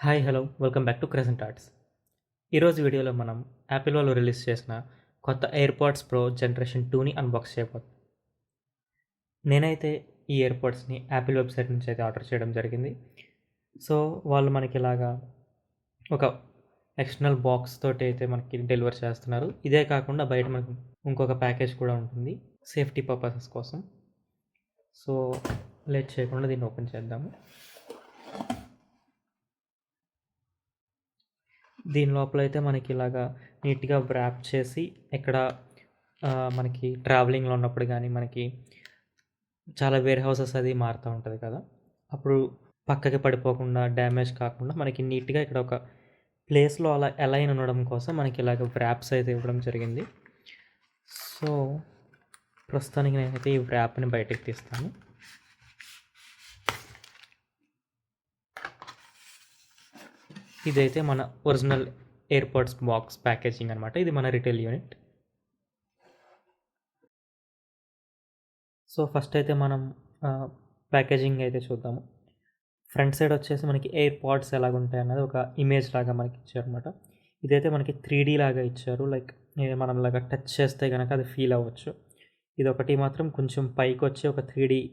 Hi hello welcome back to crescent arts. ఈరోజు వీడియోలో మనం యాపిల్ వాళ్ళు రిలీజ్ చేసిన కొత్త ఎయిర్పాడ్స్ ప్రో జనరేషన్ 2ని అన్బాక్స్ చేయబోతున్నాం. నేనైతే ఈ ఎయిర్పాడ్స్ని యాపిల్ వెబ్సైట్ నుంచి అయితే ఆర్డర్ చేయడం జరిగింది. సో వాళ్ళు మనకి ఇలాగా ఒక ఎక్స్టర్నల్ బాక్స్ తోటి అయితే మనకి డెలివర్ చేస్తున్నారు. ఇదే కాకుండా బయట మనకు ఇంకొక ప్యాకేజ్ కూడా ఉంటుంది సేఫ్టీ పర్పసెస్ కోసం. సో లేట్ చేయకుండా దీన్ని ఓపెన్ చేద్దాము. దీని లోపల అయితే మనకి ఇలాగా నీట్గా వ్రాప్ చేసి ఇక్కడ మనకి ట్రావెలింగ్లో ఉన్నప్పుడు కానీ మనకి చాలా వేర్ హౌసెస్ అది మారుతూ ఉంటుంది కదా, అప్పుడు పక్కకి పడిపోకుండా డ్యామేజ్ కాకుండా మనకి నీట్గా ఇక్కడ ఒక ప్లేస్లో అలా అలైన్ ఉండడం కోసం మనకి ఇలాగ వ్రాప్స్ అయితే ఇవ్వడం జరిగింది. సో ప్రస్తుతానికి నేనైతే ఈ వ్రాప్ని బయటకు తీస్తాను. ఇదైతే మన ఒరిజినల్ ఎయిర్పాడ్స్ బాక్స్ ప్యాకేజింగ్ అనమాట. ఇది మన రిటైల్ యూనిట్. సో ఫస్ట్ అయితే మనం ప్యాకేజింగ్ అయితే చూద్దాము. ఫ్రంట్ సైడ్ వచ్చేసి మనకి ఎయిర్పాడ్స్ ఎలాగుంటాయి అన్నది ఒక ఇమేజ్ లాగా మనకి ఇచ్చారనమాట. ఇదైతే మనకి 3D లాగా ఇచ్చారు. లైక్ మనం ఇలాగా టచ్ చేస్తే కనుక అది ఫీల్ అవ్వచ్చు. ఇది ఒకటి మాత్రం కొంచెం పైకి వచ్చి ఒక 3D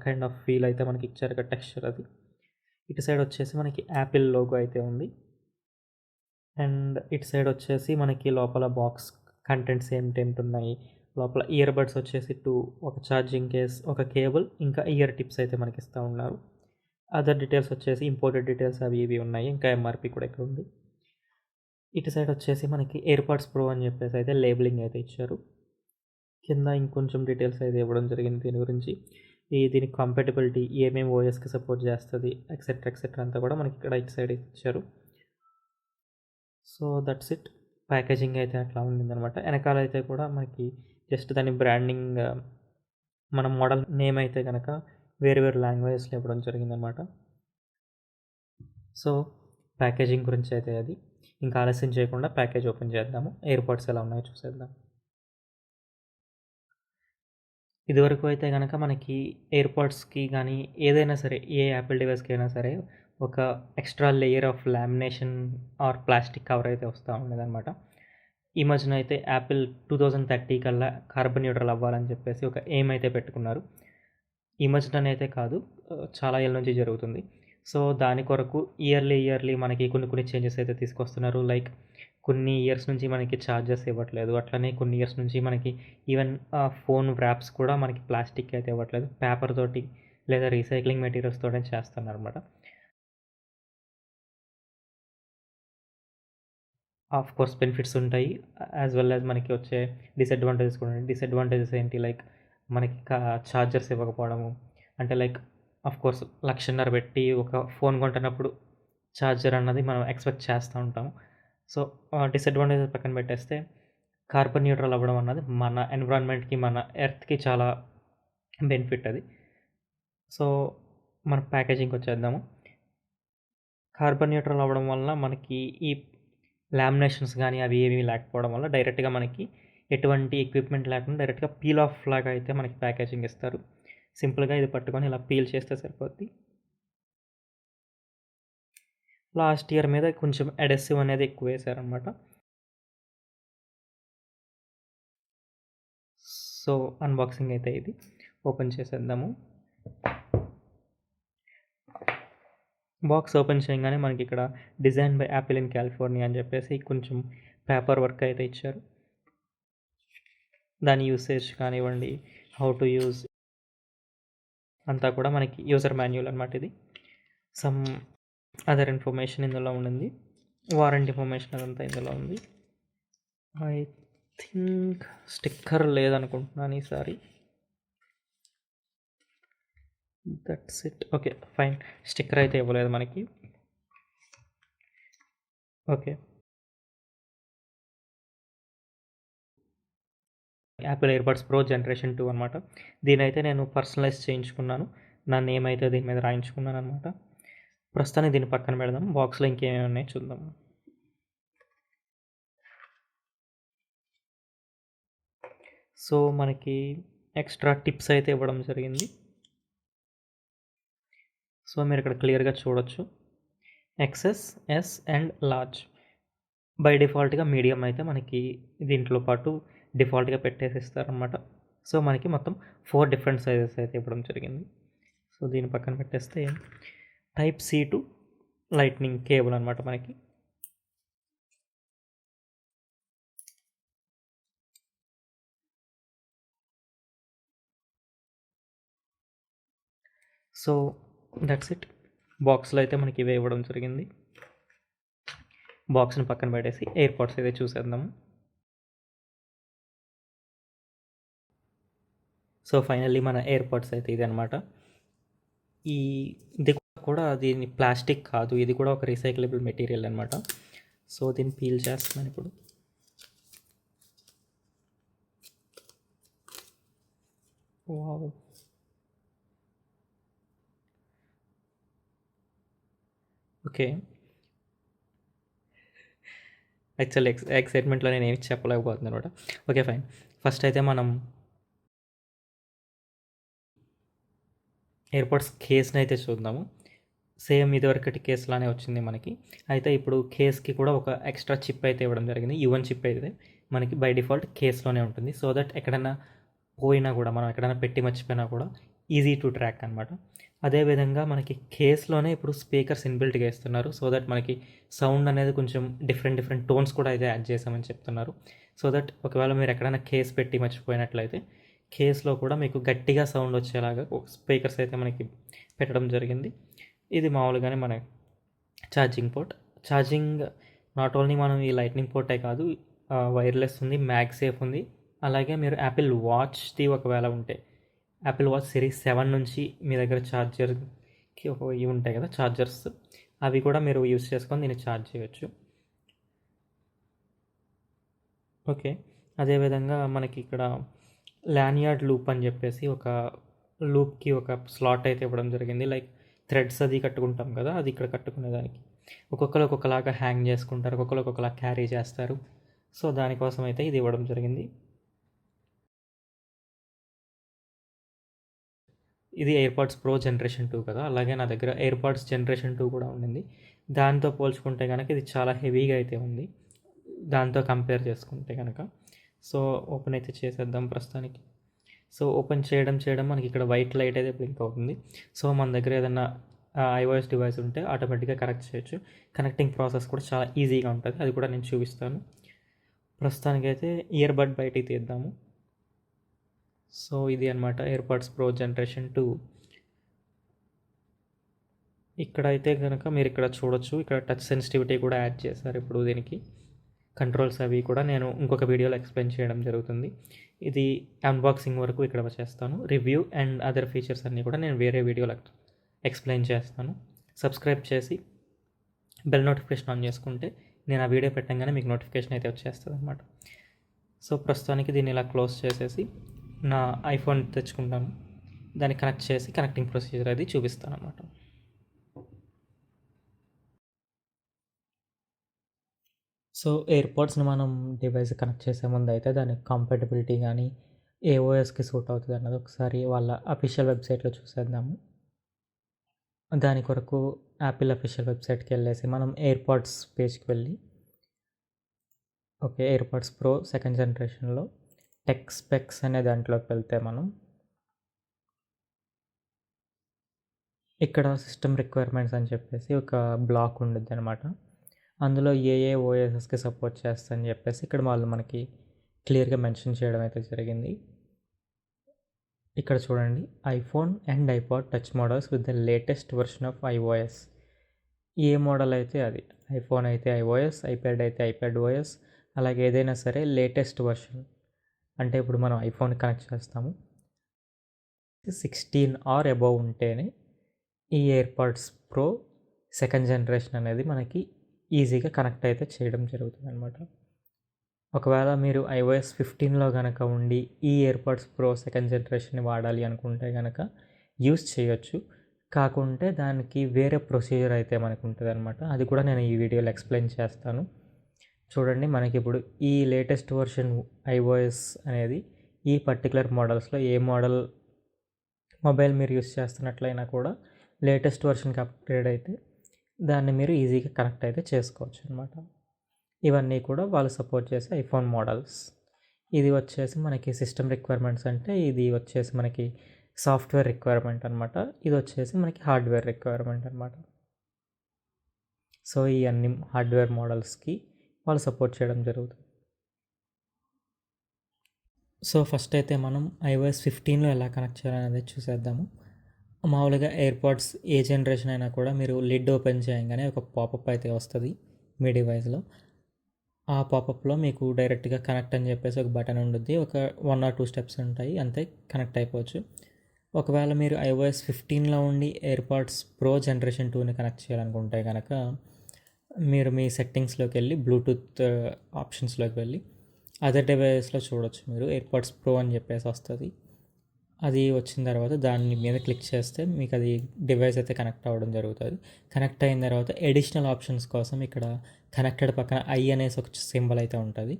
కైండ్ ఆఫ్ ఫీల్ అయితే మనకి ఇచ్చారు కదా, టెక్స్చర్ అది. ఇటు సైడ్ వచ్చేసి మనకి యాపిల్ లోగో అయితే ఉంది. అండ్ ఇటు సైడ్ వచ్చేసి మనకి లోపల బాక్స్ కంటెంట్స్ ఏమిటేమిటి ఉన్నాయి, లోపల ఇయర్ బడ్స్ వచ్చేసి 2, ఒక ఛార్జింగ్ కేస్, ఒక కేబుల్, ఇంకా ఇయర్ టిప్స్ అయితే మనకి ఇస్తూ ఉన్నారు. అదర్ డీటెయిల్స్ వచ్చేసి ఇంపోర్టెడ్ డీటెయిల్స్ అవి ఇవి ఉన్నాయి. ఇంకా ఎంఆర్పి కూడా ఇక్కడ ఉంది. ఇటు సైడ్ వచ్చేసి మనకి ఎయిర్పాడ్స్ ప్రో అని చెప్పేసి అయితే లేబులింగ్ అయితే ఇచ్చారు. కింద ఇంకొంచెం డీటెయిల్స్ అయితే ఇవ్వడం జరిగింది దీని గురించి. దీనికి కంపాటిబిలిటీ ఏమేమి ఓఎస్కి సపోర్ట్ చేస్తుంది ఎక్సెట్రా ఎక్సెట్రా అంతా కూడా మనకి ఇక్కడ ఇటు సైడ్ ఇచ్చారు. So that's it. ప్యాకేజింగ్ అయితే అట్లా ఉండిందనమాట. వెనకాల అయితే కూడా మనకి జస్ట్ దాని బ్రాండింగ్, మన మోడల్ నేమ్ అయితే కనుక వేరు వేరు లాంగ్వేజెస్లో ఇవ్వడం జరిగిందనమాట. సో ప్యాకేజింగ్ గురించి అయితే అది. ఇంకా ఆలస్యం చేయకుండా ప్యాకేజ్ ఓపెన్ చేద్దాము. ఎయిర్పాడ్స్ ఎలా ఉన్నాయో చూసేద్దాం. ఇదివరకు అయితే కనుక మనకి ఎయిర్పాడ్స్కి కానీ ఏదైనా సరే ఏ యాపిల్ డివైస్కి అయినా సరే ఒక extra layer of lamination or plastic cover అయితే వస్తూ ఉండేదన్నమాట. ఈ మధ్యన అయితే యాపిల్ 2030 కల్లా కార్బన్ న్యూట్రల్ అవ్వాలని చెప్పేసి ఒక ఎయిమ్ అయితే పెట్టుకున్నారు. ఈ మధ్యనైతే కాదు, చాలా ఏళ్ళ నుంచి జరుగుతుంది. సో దాని కొరకు ఇయర్లీ మనకి కొన్ని చేంజెస్ అయితే తీసుకొస్తున్నారు. లైక్ కొన్ని ఇయర్స్ నుంచి మనకి ఛార్జెస్ ఇవ్వట్లేదు. అట్లనే కొన్ని ఇయర్స్ నుంచి మనకి ఈవెన్ ఫోన్ వ్రాప్స్ కూడా మనకి ప్లాస్టిక్ అయితే ఇవ్వట్లేదు, పేపర్ తోటి లేదా రీసైక్లింగ్ మెటీరియల్స్ తోటే చేస్తున్నారు అనమాట. ఆఫ్ కోర్స్ బెనిఫిట్స్ ఉంటాయి, యాజ్ వెల్ యాజ్ మనకి వచ్చే డిసడ్వాంటేజెస్ కూడా ఉంటాయి. డిసడ్వాంటేజెస్ ఏంటి, లైక్ మనకి ఛార్జర్స్ ఇవ్వకపోవడము. అంటే లైక్ ఆఫ్ కోర్స్ 1,50,000 పెట్టి ఒక ఫోన్ కొంటున్నప్పుడు ఛార్జర్ అన్నది మనం ఎక్స్పెక్ట్ చేస్తూ ఉంటాము. సో డిసడ్వాంటేజెస్ పక్కన పెట్టేస్తే కార్బన్ న్యూట్రల్ అవ్వడం అన్నది మన ఎన్విరాన్మెంట్కి, మన ఎర్త్కి చాలా బెనిఫిట్ అది. సో మన ప్యాకేజింగ్కి వచ్చేద్దాము. కార్బన్ న్యూట్రల్ అవ్వడం వల్ల మనకి ఈ లామినేషన్స్ కానీ అవి ఏమీ లేకపోవడం వల్ల డైరెక్ట్గా మనకి ఎటువంటి ఎక్విప్మెంట్ లేకుండా డైరెక్ట్గా పీల్ ఆఫ్ లాగా అయితే మనకి ప్యాకేజింగ్ ఇస్తారు. సింపుల్గా ఇది పట్టుకొని ఇలా పీల్ చేస్తే సరిపోద్ది. లాస్ట్ ఇయర్ మీద కొంచెం అడెసివ్ అనేది ఎక్కువ వేసారనమాట. సో అన్బాక్సింగ్ అయితే ఇది ఓపెన్ చేసేద్దాము. బాక్స్ ఓపెన్ చేయగానే మనకి ఇక్కడ design by Apple in California అని చెప్పేసి కొంచెం పేపర్ వర్క్ అయితే ఇచ్చారు. దాని యూసేజ్ కానివ్వండి, హౌ టు యూజ్ అంతా కూడా మనకి యూజర్ మాన్యువల్ అనమాట. ఇది సమ్ అదర్ ఇన్ఫర్మేషన్ ఇందులో ఉండింది, వారంటీ ఇన్ఫర్మేషన్ అదంతా ఇందులో ఉంది. ఐ థింక్ స్టిక్కర్ లేదనుకుంటున్నాను ఈసారి. That's it. Okay fine, sticker అయితే ఇవ్వలేదు మనకి. Okay, Apple AirPods pro generation 2 అనమాట. దీనైతే నేను పర్సనలైజ్ చేయించుకున్నాను. నా నేమ్ అయితే దీని మీద రాయించుకున్నాను అనమాట. ప్రస్తుతానికి దీన్ని పక్కన పెడదాం. బాక్స్లో ఇంకేమేమి ఉన్నాయో చూద్దాం. సో మనకి ఎక్స్ట్రా టిప్స్ అయితే ఇవ్వడం జరిగింది. సో మీరు ఇక్కడ క్లియర్గా చూడొచ్చు. XS, S and large. By డిఫాల్ట్‌గా మీడియం అయితే మనకి దీంట్లో పాటు డిఫాల్ట్‌గా పెట్టేసి ఇస్తారనమాట. సో, మనకి మొత్తం 4 డిఫరెంట్ సైజెస్ అయితే ఇవ్వడం జరిగింది. సో, దీన్ని పక్కన పెట్టేస్తే type C to lightning cable అనమాట మనకి. So, that's it. బాక్స్‌లో అయితే మనకి ఇవే ఇవ్వడం జరిగింది. బాక్స్‌ని పక్కన పెట్టేసి ఎయిర్‌పాడ్స్ అయితే చూసేద్దాము. సో, ఫైనల్లీ మన ఎయిర్‌పాడ్స్ అయితే ఇదనమాట. ఈ ఇది కూడా దీని ప్లాస్టిక్ కాదు. ఇది కూడా ఒక రీసైక్లబుల్ మెటీరియల్ అనమాట. సో, దీన్ని పీల్ చేస్తున్నాను ఇప్పుడు. వావ్! ఓకే. యాక్చువల్లీ ఎక్సైట్‌మెంట్‌లో నేనేమి చెప్పలేకపోతున్నాననమాట. ఓకే. ఫైన్. ఫస్ట్ అయితే మనం ఎయిర్‌పాడ్స్ కేస్‌నైతే చూద్దాము. సేమ్ ఇదివరకటి కేస్‌లానే వచ్చింది మనకి. అయితే ఇప్పుడు కేస్‌కి కూడా ఒక ఎక్స్ట్రా చిప్ అయితే ఇవ్వడం జరిగింది. యువన్ చిప్ అయితే మనకి బై డిఫాల్ట్ కేస్‌లోనే ఉంటుంది. సో దట్ ఎక్కడన్నా పోయినా కూడా మనం ఎక్కడైనా పెట్టి మర్చిపోయినా కూడా ఈజీ టు ట్రాక్ అనమాట. అదేవిధంగా మనకి కేస్‌లోనే ఇప్పుడు స్పీకర్స్ ఇన్‌బిల్ట్‌గా ఇస్తున్నారు. సో దట్ మనకి సౌండ్ అనేది కొంచెం డిఫరెంట్ డిఫరెంట్ టోన్స్ కూడా అయితే యాడ్ చేశామని చెప్తున్నారు. సో దట్ ఒకవేళ మీరు ఎక్కడైనా కేస్ పెట్టి మర్చిపోయినట్లయితే కేస్‌లో కూడా మీకు గట్టిగా సౌండ్ వచ్చేలాగా స్పీకర్స్ అయితే మనకి పెట్టడం జరిగింది. ఇది మామూలుగానే మన charging port. Charging not only మనం ఈ లైట్నింగ్ పోర్టే కాదు, వైర్లెస్ ఉంది, మ్యాగ్సేఫ్ ఉంది. అలాగే మీరు యాపిల్ వాచ్‌ది ఒకవేళ ఉంటే యాపిల్ వాచ్ సిరీస్ 7 నుంచి మీ దగ్గర ఛార్జర్‌కి ఇవి ఉంటాయి కదా ఛార్జర్స్, అవి కూడా మీరు యూజ్ చేసుకొని దీన్ని ఛార్జ్ చేయొచ్చు. ఓకే. అదేవిధంగా మనకి ఇక్కడ లాన్యార్డ్ లూప్ అని చెప్పేసి ఒక లూప్‌కి ఒక స్లాట్ అయితే ఇవ్వడం జరిగింది. లైక్ థ్రెడ్స్ అది కట్టుకుంటాం కదా, అది ఇక్కడ కట్టుకునేదానికి. ఒక్కొక్కరు ఒక్కొక్కలాగా హ్యాంగ్ చేసుకుంటారు, ఒక్కొక్కరు ఒక్కొక్కలా క్యారీ చేస్తారు. సో, దానికోసం అయితే ఇది ఇవ్వడం జరిగింది. ఇది ఎయిర్‌పాడ్స్ ప్రో జనరేషన్ 2 కదా, అలాగే నా దగ్గర ఎయిర్‌పాడ్స్ జనరేషన్ 2 కూడా ఉండింది. దాంతో పోల్చుకుంటే గనక ఇది చాలా హెవీగా అయితే ఉంది, దాంతో కంపేర్ చేసుకుంటే గనక. సో, ఓపెన్ అయితే చేసేద్దాం ప్రస్తుతానికి. సో, ఓపెన్ చేయడం మనకి ఇక్కడ వైట్ లైట్ అయితే బ్లింక్ అవుతుంది. సో, మన దగ్గర ఏదన్నా ఐఓఎస్ డివైస్ ఉంటే ఆటోమేటిక్గా కనెక్ట్ చేయొచ్చు. కనెక్టింగ్ ప్రాసెస్ కూడా చాలా ఈజీగా ఉంటుంది. అది కూడా నేను చూపిస్తాను. ప్రస్తుతానికైతే ఇయర్‌బడ్ బయటికి తీద్దాము. సో, ఇది అనమాట ఎయిర్‌పాడ్స్ ప్రో జనరేషన్ 2. ఇక్కడైతే గనక మీరు ఇక్కడ చూడొచ్చు. ఇక్కడ టచ్ సెన్సిటివిటీ కూడా యాడ్ చేశారు ఇప్పుడు దీనికి. కంట్రోల్స్ అవి కూడా నేను ఇంకొక వీడియోలో ఎక్స్ప్లెయిన్ చేయడం జరుగుతుంది. ఇది అన్బాక్సింగ్ వరకు ఇక్కడ చేస్తాను. రివ్యూ అండ్ అదర్ ఫీచర్స్ అన్నీ కూడా నేను వేరే వీడియోలో ఎక్స్ప్లెయిన్ చేస్తాను. సబ్స్క్రైబ్ చేసి బెల్ నోటిఫికేషన్ ఆన్ చేసుకుంటే నేను ఆ వీడియో పెట్టంగానే మీకు నోటిఫికేషన్ అయితే వచ్చేస్తుంది అనమాట. సో, ప్రస్తుతానికి దీన్ని ఇలా క్లోజ్ చేసేసి నా ఐఫోన్ తెచ్చుకుంటాను. దాన్ని కనెక్ట్ చేసి కనెక్టింగ్ ప్రొసీజర్ అది చూపిస్తాను అనమాట. సో, ఎయిర్‌పాడ్స్‌ని మనం డివైస్ కనెక్ట్ చేసే ముందు అయితే దాని కంపాటిబిలిటీ కానీ ఏ ఓఎస్‌కి సూట్ అవుతుంది అన్నది ఒకసారి వాళ్ళ అఫీషియల్ వెబ్సైట్‌లో చూసేద్దాము. దాని కొరకు యాపిల్ అఫీషియల్ వెబ్సైట్‌కి వెళ్ళేసి మనం ఎయిర్‌పాడ్స్ పేజ్‌కి వెళ్ళి ఓకే, ఎయిర్‌పాడ్స్ ప్రో సెకండ్ జనరేషన్లో టెక్ స్పెక్స్ అనే దాంట్లోకి వెళ్తే మనం ఇక్కడ సిస్టమ్ రిక్వైర్మెంట్స్ అని చెప్పేసి ఒక బ్లాక్ ఉండిద్ది అనమాట. అందులో ఏ ఓఎస్ఎస్కి సపోర్ట్ చేస్తుందని చెప్పేసి ఇక్కడ వాళ్ళు మనకి క్లియర్గా మెన్షన్ చేయడం అయితే జరిగింది. ఇక్కడ చూడండి, iPhone and iPod touch models with the latest version of iOS. A model అయితే అది, ఐఫోన్ అయితే ఐఓఎస్, ఐప్యాడ్ అయితే ఐప్యాడ్ ఓఎస్, అలాగే ఏదైనా సరే లేటెస్ట్ వర్షన్. అంటే ఇప్పుడు మనం ఐఫోన్ కనెక్ట్ చేస్తాము, 16 ఆర్ అబోవ్ ఉంటేనే ఈ ఎయిర్‌పాడ్స్ ప్రో సెకండ్ జనరేషన్ అనేది మనకి ఈజీగా కనెక్ట్ అయితే చేయడం జరుగుతుంది అనమాట. ఒకవేళ మీరు ఐఓఎస్ 15లో గనక ఉండి ఈ ఎయిర్‌పాడ్స్ ప్రో సెకండ్ జనరేషన్‌ని వాడాలి అనుకుంటే గనక యూజ్ చేయొచ్చు. కాకుంటే దానికి వేరే ప్రొసీజర్ అయితే మనకు ఉంటుందన్నమాట. అది కూడా నేను ఈ వీడియోలో ఎక్స్ప్లెయిన్ చేస్తాను. చూడండి, మనకి ఇప్పుడు ఈ లేటెస్ట్ వర్షన్ ఐఓఎస్ అనేది ఈ పర్టికులర్ మోడల్స్లో ఏ మోడల్ మొబైల్ మీరు యూజ్ చేస్తున్నట్లయినా కూడా లేటెస్ట్ వర్షన్కి అప్గ్రేడ్ అయితే దాన్ని మీరు ఈజీగా కనెక్ట్ అయితే చేసుకోవచ్చు అనమాట. ఇవన్నీ కూడా వాళ్ళు సపోర్ట్ చేసే ఐఫోన్ మోడల్స్. ఇది వచ్చేసి మనకి సిస్టమ్ రిక్వైర్మెంట్స్ అంటే ఇది వచ్చేసి మనకి సాఫ్ట్వేర్ రిక్వైర్మెంట్ అనమాట. ఇది వచ్చేసి మనకి హార్డ్వేర్ రిక్వైర్మెంట్ అనమాట. సో ఈ అన్ని హార్డ్వేర్ మోడల్స్కి వాళ్ళు సపోర్ట్ చేయడం జరుగుతుంది. సో ఫస్ట్ అయితే మనం iOS 15లో ఎలా కనెక్ట్ చేయాలనేది చూసేద్దాము. మామూలుగా ఎయిర్పాడ్స్ ఏ జనరేషన్ అయినా కూడా మీరు లిడ్ ఓపెన్ చేయగానే ఒక పాపప్ అయితే వస్తుంది మీ డివైస్లో. ఆ పాపప్లో మీకు డైరెక్ట్గా కనెక్ట్ అని చెప్పేసి ఒక బటన్ ఉంటుంది. ఒక 1 or 2 స్టెప్స్ ఉంటాయి, అంతే, కనెక్ట్ అయిపోవచ్చు. ఒకవేళ మీరు iOS 15లో ఉండి ఎయిర్పాడ్స్ ప్రో జనరేషన్ 2ని కనెక్ట్ చేయాలనుకుంటే కనుక మీరు మీ సెట్టింగ్స్లోకి వెళ్ళి బ్లూటూత్ ఆప్షన్స్లోకి వెళ్ళి అదర్ డివైస్లో చూడొచ్చు. మీరు ఎయిర్పాడ్స్ ప్రో అని చెప్పేసి వస్తుంది. అది వచ్చిన తర్వాత దాని మీద క్లిక్ చేస్తే మీకు అది డివైస్ అయితే కనెక్ట్ అవ్వడం జరుగుతుంది. కనెక్ట్ అయిన తర్వాత ఎడిషనల్ ఆప్షన్స్ కోసం ఇక్కడ కనెక్టెడ్ పక్కన ఐ అనేసి ఒక సింబల్ అయితే ఉంటుంది.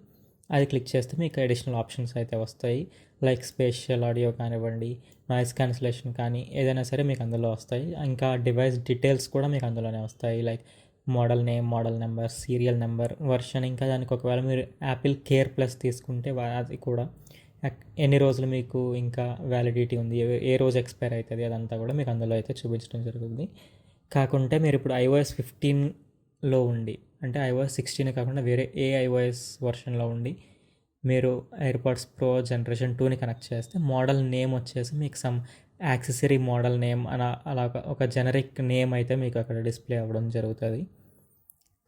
అది క్లిక్ చేస్తే మీకు అడిషనల్ ఆప్షన్స్ అయితే వస్తాయి. లైక్ స్పేషియల్ ఆడియో కానివ్వండి, నాయిస్ క్యాన్సిలేషన్ కానీ ఏదైనా సరే మీకు అందులో వస్తాయి. ఇంకా డివైస్ డీటెయిల్స్ కూడా మీకు అందులోనే వస్తాయి. Like model name, model number, serial number, version. ఇంకా దానికి ఒకవేళ మీరు యాపిల్ కేర్ ప్లస్ తీసుకుంటే అది కూడా ఎన్ని రోజులు మీకు ఇంకా వ్యాలిడిటీ ఉంది, ఏ రోజు ఎక్స్పైర్ అవుతుంది, అదంతా కూడా మీకు అందులో అయితే చూపించడం జరుగుతుంది. కాకుంటే మీరు ఇప్పుడు iOS 15లో ఉండి, అంటే iOS 16 కాకుండా వేరే ఏ iOS వర్షన్లో ఉండి మీరు ఎయిర్పాడ్స్ ప్రో జనరేషన్ 2ని కనెక్ట్ చేస్తే మోడల్ నేమ్ వచ్చేసి మీకు సమ్ యాక్సెసరీ మోడల్ నేమ్ అలాగా ఒక జనరిక్ నేమ్ అయితే మీకు అక్కడ డిస్ప్లే అవ్వడం జరుగుతుంది.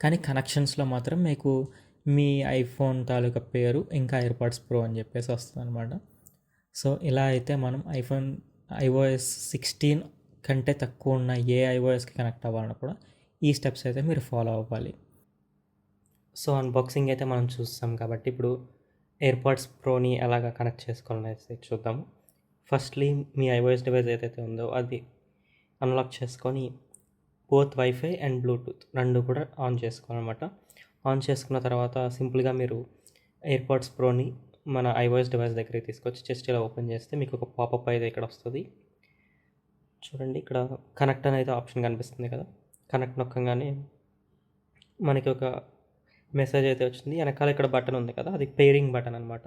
కానీ కనెక్షన్స్లో మాత్రం మీకు మీ ఐఫోన్ తాలూకా పేరు ఇంకా ఎయిర్పాడ్స్ ప్రో అని చెప్పేసి వస్తుంది అనమాట. సో ఇలా అయితే మనం iOS 16 కంటే తక్కువ ఉన్న ఏ iOSకి కనెక్ట్ అవ్వాలన్నా కూడా ఈ స్టెప్స్ అయితే మీరు ఫాలో అవ్వాలి. సో అన్బాక్సింగ్ అయితే మనం చూస్తాం కాబట్టి ఇప్పుడు ఎయిర్పాడ్స్ ప్రోని ఎలాగ కనెక్ట్ చేసుకోవాలనేది చూద్దాము. ఫస్ట్లీ మీ iOS డివైస్ ఏదైతే ఉందో అది అన్లాక్ చేసుకొని బోత్ వైఫై అండ్ బ్లూటూత్ రెండు కూడా ఆన్ చేసుకోవాలన్నమాట. ఆన్ చేసుకున్న తర్వాత సింపుల్గా మీరు ఎయిర్పాడ్స్ ప్రోని మన iOS డివైస్ దగ్గరికి తీసుకొచ్చి జస్ట్ ఇలా ఓపెన్ చేస్తే మీకు ఒక పాపప్ అయితే ఇక్కడ వస్తుంది. చూడండి, ఇక్కడ కనెక్ట్ అనేది ఆప్షన్ కనిపిస్తుంది కదా. కనెక్ట్ నొక్కగానే మనకి ఒక మెసేజ్ అయితే వచ్చింది. వెనకాల ఇక్కడ బటన్ ఉంది కదా, అది పెయిరింగ్ బటన్ అనమాట.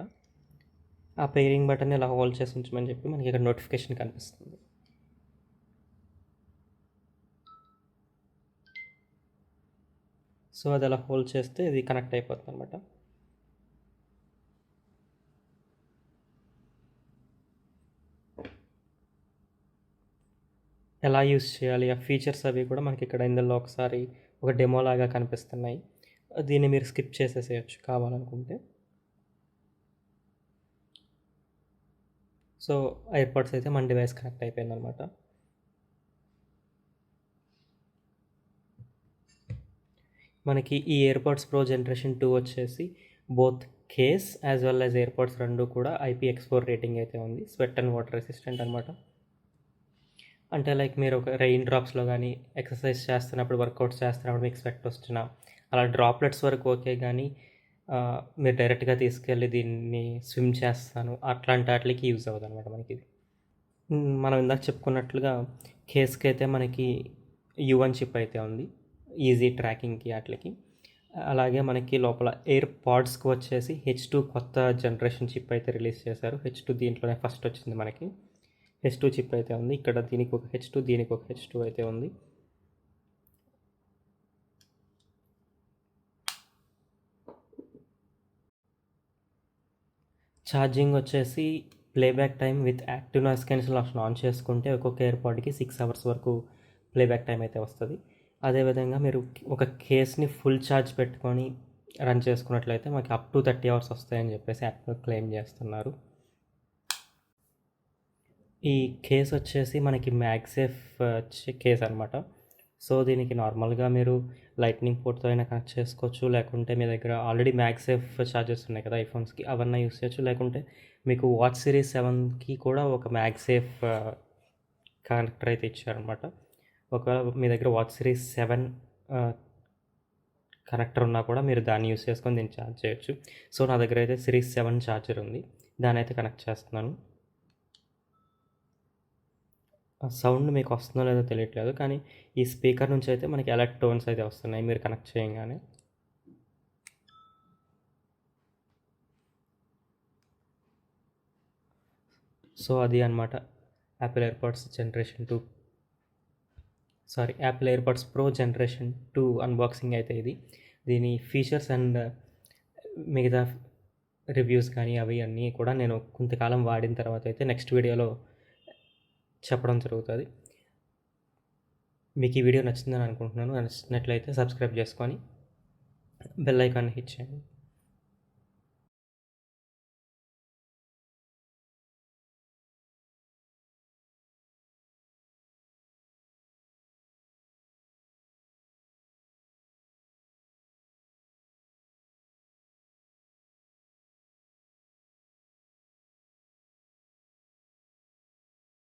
ఆ పెయిరింగ్ బటన్ ఇలా హోల్డ్ చేసి ఉంచమని చెప్పి మనకి ఇక్కడ నోటిఫికేషన్ కనిపిస్తుంది. సో అది అలా హోల్డ్ చేస్తే ఇది కనెక్ట్ అయిపోతుంది అనమాట. ఎలా యూస్ చేయాలి, ఆ ఫీచర్స్ అవి కూడా మనకి ఇక్కడ ఇందులో ఒకసారి ఒక డెమో లాగా కనిపిస్తున్నాయి. దీన్ని మీరు స్కిప్ చేసేసేయచ్చు కావాలనుకుంటే. సో ఎయిర్పాడ్స్ అయితే మన డివైస్ కనెక్ట్ అయిపోయింది అనమాట. మనకి ఈ ఎయిర్పాడ్స్ ప్రో జనరేషన్ 2 వచ్చేసి both case as well as AirPods రెండు కూడా IPX4 రేటింగ్ అయితే ఉంది. స్వెట్ అండ్ వాటర్ రెసిస్టెంట్ అనమాట. అంటే లైక్ మీరు ఒక రెయిన్ డ్రాప్స్లో కానీ ఎక్సర్సైజ్ చేస్తున్నప్పుడు, వర్కౌట్స్ చేస్తున్నప్పుడు మీకు స్వెట్ వస్తున్నా అలా డ్రాప్లెట్స్ వరకు ఓకే, కానీ మీరు డైరెక్ట్గా తీసుకెళ్ళి దీన్ని స్విమ్ చేస్తాను అట్లాంటి వాటికి యూజ్ అవ్వదు అనమాట మనకి ఇది. మనం ఇందాక చెప్పుకున్నట్లుగా కేస్కి అయితే మనకి U1 చిప్ అయితే ఉంది ఈజీ ట్రాకింగ్కి వాటికి. అలాగే మనకి లోపల ఎయిర్ పాడ్స్కి వచ్చేసి H2 కొత్త జనరేషన్ చిప్ అయితే రిలీజ్ చేశారు. H2 దీంట్లోనే ఫస్ట్ వచ్చింది మనకి. H2 చిప్ అయితే ఉంది ఇక్కడ. దీనికి ఒక H2, దీనికి ఒక H2 అయితే ఉంది. ఛార్జింగ్ వచ్చేసి playback time with active noise cancel option on చేసుకుంటే ఒక్కొక్క ఎయిర్పాడ్కి 6 hours వరకు ప్లేబ్యాక్ టైం అయితే వస్తుంది. అదేవిధంగా మీరు ఒక కేస్ని ఫుల్ ఛార్జ్ పెట్టుకొని రన్ చేసుకున్నట్లయితే మనకి అప్ టు 30 hours వస్తాయని చెప్పేసి యాప్లో క్లెయిమ్ చేస్తున్నారు. ఈ కేస్ వచ్చేసి మనకి మ్యాగ్సేఫ్ కేస్ అనమాట. సో దీనికి నార్మల్గా మీరు లైట్నింగ్ పోర్ట్తో అయినా కనెక్ట్ చేసుకోవచ్చు, లేకుంటే మీ దగ్గర ఆల్రెడీ మ్యాగ్సేఫ్ ఛార్జెస్ ఉన్నాయి కదా ఐఫోన్స్కి, అవన్నీ యూస్ చేయొచ్చు. లేకుంటే మీకు వాచ్ సిరీస్ 7కి కూడా ఒక మ్యాగ్సేఫ్ కనెక్టర్ అయితే ఇచ్చారనమాట. ఒకవేళ మీ దగ్గర వాచ్ సిరీస్ 7 కనెక్టర్ ఉన్నా కూడా మీరు దాన్ని యూస్ చేసుకొని దీన్ని ఛార్జ్ చేయొచ్చు. సో నా దగ్గర అయితే సిరీస్ 7 ఛార్జర్ ఉంది, దాన్ని అయితే కనెక్ట్ చేస్తున్నాను. ఆ సౌండ్ మీకు వస్తుందో లేదో తెలియట్లేదు. కానీ ఈ స్పీకర్ నుంచి అయితే మనకి అలర్ట్ టోన్స్ అయితే వస్తున్నాయి మీరు కనెక్ట్ చేయంగానే. సో అది అన్నమాట Apple AirPods generation 2 Apple AirPods pro generation 2 unboxing అయితే ఇది. దీని ఫీచర్స్ అండ్ మిగతా రివ్యూస్ కానీ అవి అన్నీ కూడా నేను కొంతకాలం వాడిన తర్వాత అయితే నెక్స్ట్ వీడియోలో చెప్పడం జరుగుతుంది. మీకు ఈ వీడియో నచ్చిందని అనుకుంటున్నాను. నచ్చినట్లయితే సబ్స్క్రైబ్ చేసుకొని బెల్ ఐకాన్ని హిట్ చేయండి.